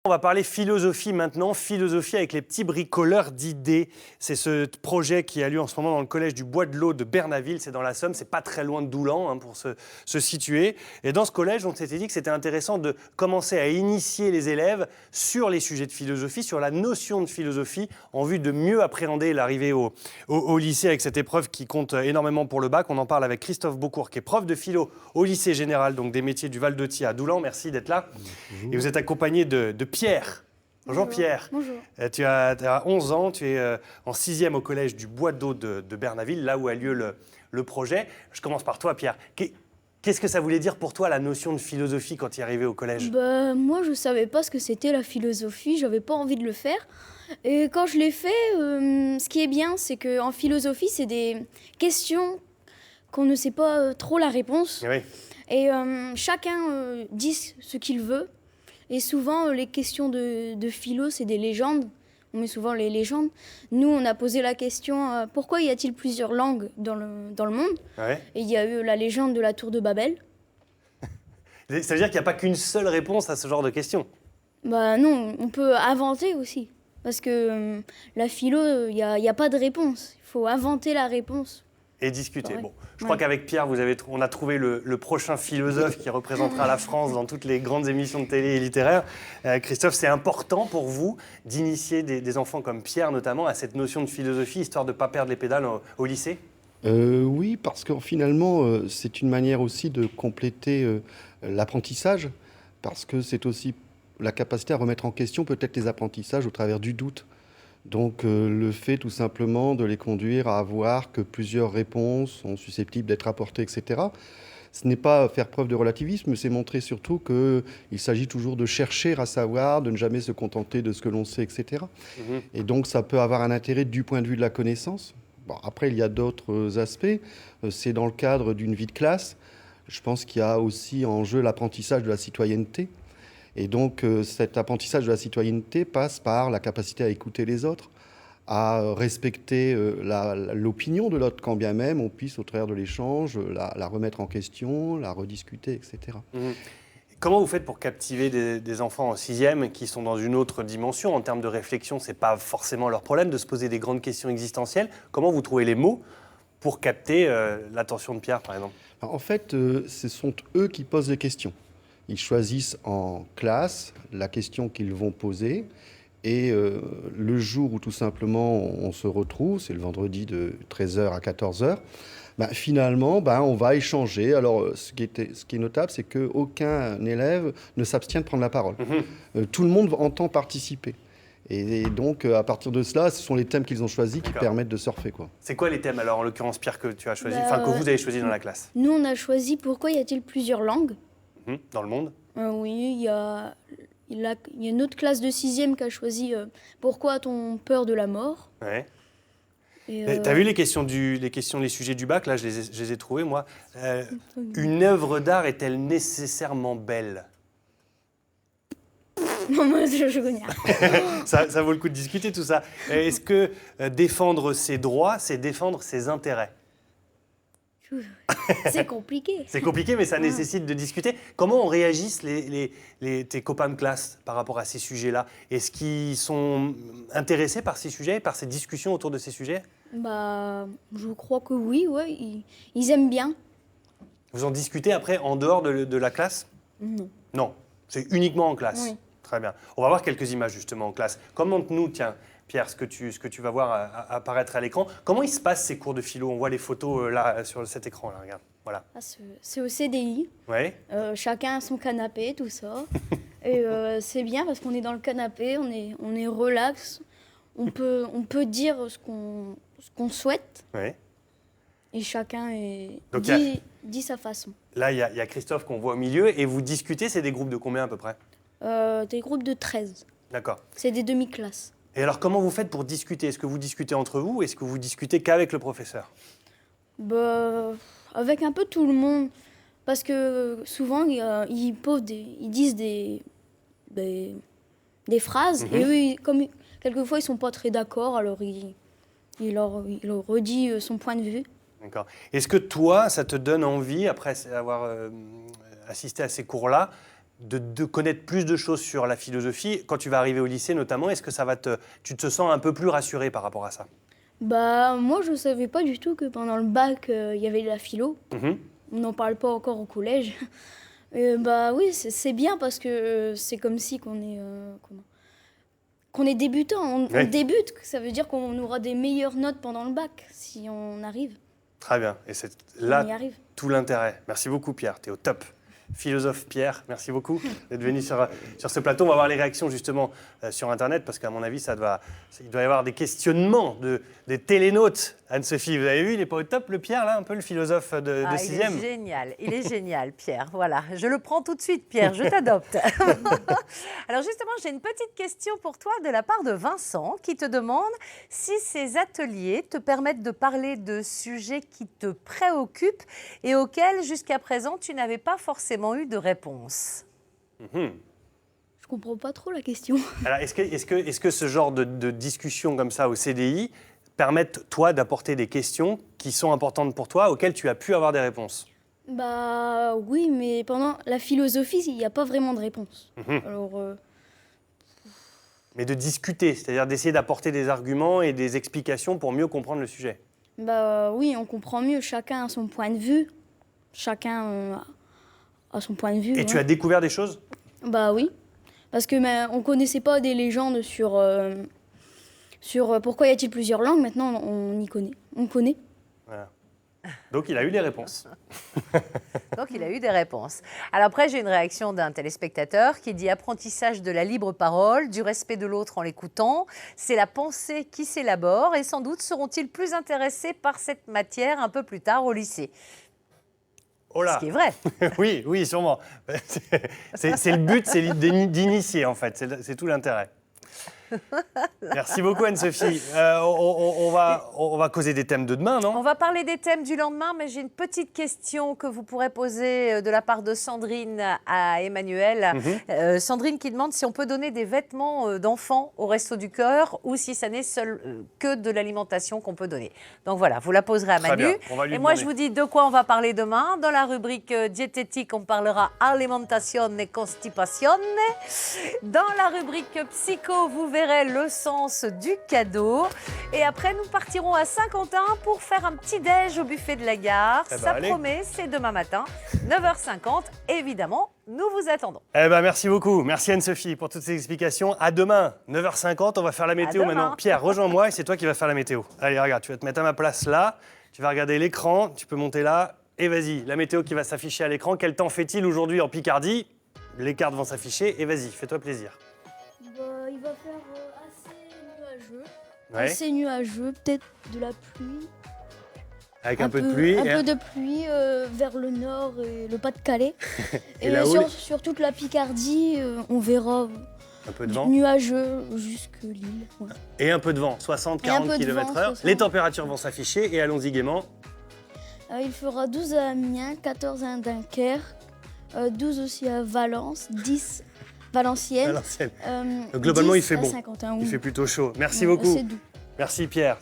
On va parler philosophie maintenant, philosophie avec les petits bricoleurs d'idées. C'est ce projet qui a lieu en ce moment dans le collège du Bois de l'Eau de Bernaville, c'est dans la Somme, c'est pas très loin de Doulan pour se situer. Et dans ce collège, on s'était dit que c'était intéressant de commencer à initier les élèves sur les sujets de philosophie, sur la notion de philosophie, en vue de mieux appréhender l'arrivée au lycée avec cette épreuve qui compte énormément pour le bac. On en parle avec Christophe Beaucourt, qui est prof de philo au lycée général, donc des métiers du Val-de-Thiers à Doulan. Merci d'être là. Bonjour. Et vous êtes accompagné de Pierre. Bonjour Pierre. Bonjour. Tu as 11 ans, tu es en 6e au collège du Bois d'Eau de Bernaville, là où a lieu le projet. Je commence par toi Pierre. Qu'est-ce que ça voulait dire pour toi la notion de philosophie quand tu es arrivé au collège ? Moi je savais pas ce que c'était la philosophie, j'avais pas envie de le faire. Et quand je l'ai fait, ce qui est bien c'est qu'en philosophie c'est des questions qu'on ne sait pas trop la réponse. Oui. Et chacun dit ce qu'il veut. Et souvent, les questions de philo, c'est des légendes. On met souvent les légendes. Nous, on a posé la question pourquoi y a-t-il plusieurs langues dans le monde ? Ouais. Et il y a eu la légende de la tour de Babel. Ça veut dire qu'il n'y a pas qu'une seule réponse à ce genre de questions ? Non, on peut inventer aussi. Parce que la philo, il n'y a pas de réponse. Il faut inventer la réponse. Et discuter. Ouais. Bon, je crois qu'avec Pierre, on a trouvé le prochain philosophe qui représentera la France dans toutes les grandes émissions de télé et littéraires. Christophe, c'est important pour vous d'initier des enfants comme Pierre, notamment, à cette notion de philosophie, histoire de ne pas perdre les pédales au lycée ? Oui, parce que finalement, c'est une manière aussi de compléter l'apprentissage, parce que c'est aussi la capacité à remettre en question peut-être les apprentissages au travers du doute. Donc le fait tout simplement de les conduire à voir que plusieurs réponses sont susceptibles d'être apportées, etc. Ce n'est pas faire preuve de relativisme, mais c'est montrer surtout qu'il s'agit toujours de chercher à savoir, de ne jamais se contenter de ce que l'on sait, etc. Et donc ça peut avoir un intérêt du point de vue de la connaissance. Bon, après, il y a d'autres aspects. C'est dans le cadre d'une vie de classe. Je pense qu'il y a aussi en jeu l'apprentissage de la citoyenneté. Et donc, cet apprentissage de la citoyenneté passe par la capacité à écouter les autres, à respecter l'opinion de l'autre, quand bien même on puisse, au travers de l'échange, la remettre en question, la rediscuter, etc. Comment vous faites pour captiver des enfants en 6e qui sont dans une autre dimension en termes de réflexion ? Ce n'est pas forcément leur problème de se poser des grandes questions existentielles. Comment vous trouvez les mots pour capter l'attention de Pierre, par exemple ? En fait, ce sont eux qui posent les questions. Ils choisissent en classe la question qu'ils vont poser et le jour où tout simplement on se retrouve, c'est le vendredi de 13h à 14h, finalement on va échanger. Alors ce qui est notable, c'est qu'aucun élève ne s'abstient de prendre la parole. Tout le monde entend participer. Et donc, à partir de cela, ce sont les thèmes qu'ils ont choisis qui permettent de surfer, quoi. C'est quoi les thèmes, alors, en l'occurrence, Pierre, que tu as choisi, que vous avez choisi dans la classe ? Nous, on a choisi pourquoi y a-t-il plusieurs langues ? Dans le monde ? Oui, il y a une autre classe de 6e qui a choisi pourquoi a-t-on peur de la mort ? Ouais. T'as vu les sujets du bac, là, je les ai trouvés, moi. Une œuvre d'art est-elle nécessairement belle ? Non, moi, je connais rien. Ça vaut le coup de discuter, tout ça. Est-ce que défendre ses droits, c'est défendre ses intérêts ? C'est compliqué. C'est compliqué, mais ça nécessite de discuter. Comment réagissent tes copains de classe par rapport à ces sujets-là ? Est-ce qu'ils sont intéressés par ces sujets, par ces discussions autour de ces sujets ? Je crois que oui, ouais, ils aiment bien. Vous en discutez après en dehors de la classe ? Non. Non, c'est uniquement en classe. Oui. Très bien. On va voir quelques images justement en classe. Commente-nous, tiens, Pierre, ce que tu vas voir apparaître à l'écran. Comment il se passe ces cours de philo ? On voit les photos là sur cet écran, là, regarde. Voilà. C'est au CDI. Ouais. Chacun a son canapé, tout ça. Et c'est bien parce qu'on est dans le canapé, on est relax. On peut dire ce qu'on souhaite. Ouais. Et chacun dit sa façon. Là, il y a Christophe qu'on voit au milieu. Et vous discutez, c'est des groupes de combien à peu près ? Des groupes de 13. D'accord. C'est des demi-classes. Et alors, comment vous faites pour discuter ? Est-ce que vous discutez entre vous ou est-ce que vous discutez qu'avec le professeur ? Avec un peu tout le monde. Parce que souvent, ils disent des phrases. Et eux, comme quelquefois, ils ne sont pas très d'accord, alors il leur redit son point de vue. D'accord. Est-ce que toi, ça te donne envie, après avoir assisté à ces cours-là, de connaître plus de choses sur la philosophie. Quand tu vas arriver au lycée notamment, est-ce que tu te sens un peu plus rassuré par rapport à ça? Bah, moi, je savais pas du tout que pendant le bac, il y avait de la philo. Mhm. On n'en parle pas encore au collège. Bah oui, c'est bien parce que c'est comme si qu'on est débutant. On Ouais. débute, ça veut dire qu'on aura des meilleures notes pendant le bac, si on arrive. Très bien. Et c'est On y là arrive. tout l'intérêt. Merci beaucoup, Pierre. Tu es au top. Philosophe Pierre, merci beaucoup d'être venu sur ce plateau. On va voir les réactions justement sur Internet parce qu'à mon avis, il doit y avoir des questionnements des télénautes. Anne-Sophie, vous avez vu, il n'est pas au top, le Pierre, là, un peu le philosophe de Ah, 6e. il est génial, Pierre. Voilà, je le prends tout de suite, Pierre, je t'adopte. Alors justement, j'ai une petite question pour toi de la part de Vincent qui te demande si ces ateliers te permettent de parler de sujets qui te préoccupent et auxquels jusqu'à présent tu n'avais pas forcément eu de réponse. Mhm. Je comprends pas trop la question. Alors, est-ce que ce genre de discussion comme ça au CDI permettent, toi, d'apporter des questions qui sont importantes pour toi, auxquelles tu as pu avoir des réponses? Bah oui, mais pendant la philosophie, il n'y a pas vraiment de réponse. Mhm. Alors, Mais de discuter, c'est-à-dire d'essayer d'apporter des arguments et des explications pour mieux comprendre le sujet. bah oui, on comprend mieux. Chacun a son point de vue. Chacun a son point de vue. Et ouais. tu as découvert des choses? Bah oui, parce que on connaissait pas des légendes sur pourquoi y a-t-il plusieurs langues. Maintenant, on y connaît. On connaît. Voilà. Donc, il a eu des réponses. Donc, il a eu des réponses. Alors après, j'ai une réaction d'un téléspectateur qui dit « Apprentissage de la libre parole, du respect de l'autre en l'écoutant. C'est la pensée qui s'élabore et sans doute seront-ils plus intéressés par cette matière un peu plus tard au lycée. » Oh là. Ce qui est vrai. Oui, oui, sûrement. C'est le but, c'est d'initier, en fait. C'est tout l'intérêt. Merci beaucoup, Anne-Sophie. On va causer des thèmes de demain, On non? va parler des thèmes du lendemain, mais j'ai une petite question que vous pourrez poser de la part de Sandrine à Emmanuel. Sandrine qui demande si on peut donner des vêtements d'enfants au Resto du Cœur ou si ça n'est que de l'alimentation qu'on peut donner. Donc voilà, vous la poserez à Très Manu. bien, on va lui Et moi, demander. je vous dis de quoi on va parler demain. Dans la rubrique diététique, on parlera alimentation et constipation. Dans la rubrique psycho, vous verrez le sens du cadeau. Et après, nous partirons à Saint-Quentin pour faire un petit déj au buffet de la gare. Eh ben, Ça allez. promet, c'est demain matin, 9h50. Évidemment, nous vous attendons. Eh ben, merci beaucoup. Merci, Anne-Sophie, pour toutes ces explications. À demain, 9h50. On va faire la météo demain. maintenant. Pierre, rejoins-moi et c'est toi qui vas faire la météo. Allez, regarde, tu vas te mettre à ma place là. Tu vas regarder l'écran. Tu peux monter là. Et vas-y, la météo qui va s'afficher à l'écran. Quel temps fait-il aujourd'hui en Picardie? Les cartes vont s'afficher. Et vas-y, fais-toi plaisir. Bah, il va faire assez nuageux. Ouais. Assez nuageux, peut-être de la pluie. Avec un peu de pluie. Un et peu de pluie vers le nord et le Pas-de-Calais. Et là-haut, sur toute la Picardie, on verra un peu de du vent. nuageux jusque Lille. Ouais. Et un peu de vent, 60, Et un 40 peu de km/h. vent, 60. Les températures vont s'afficher et allons-y gaiement. Il fera 12 à Amiens, 14 à Dunkerque, 12 aussi à Valence, 10 Valenciennes. Valenciennes. Globalement, 10 il fait à bon. Saint-Quentin, Il oui. fait plutôt chaud. Merci Ouais, beaucoup. assez doux. Merci Pierre.